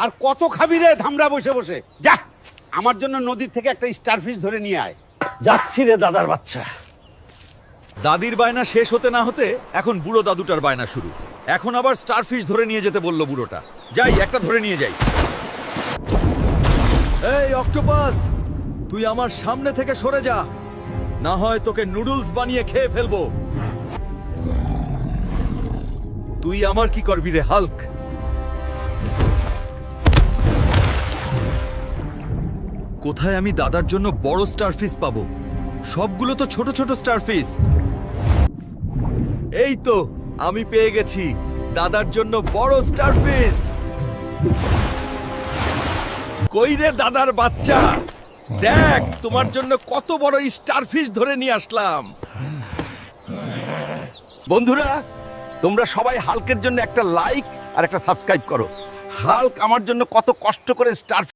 আর কত খাবি রে ধামরা বসে বসে? যা আমার জন্য নদীর থেকে একটা স্টারফিশ ধরে নিয়ে আয়। যাচ্ছি রে দাদার বাচ্চা। দাদির বায়না শেষ হতে না হতে এখন বুড়ো দাদুটার বায়না শুরু। এখন আবার স্টারফিশ ধরে নিয়ে যেতে বলল বুড়োটা। যাই একটা ধরে নিয়ে যাই। এই অক্টোপাস, তুই আমার সামনে থেকে সরে যা, না হয় তোকে নুডলস বানিয়ে খেয়ে ফেলবো। তুই আমার কি করবি রে হাল্ক? কোথায় আমি দাদার জন্য বড় স্টারফিশ পাবো? সবগুলো তো ছোট ছোট স্টারফিশ। এই তো আমি পেয়ে গেছি দাদার জন্য বড় স্টারফিশ। কই রে দাদার বাচ্চা, দেখ তোমার জন্য কত বড় স্টারফিশ ধরে নিয়ে আসলাম। বন্ধুরা, তোমরা সবাই হাল্কের জন্য একটা লাইক আর একটা সাবস্ক্রাইব করো। হাল্ক আমার জন্য কত কষ্ট করে স্টার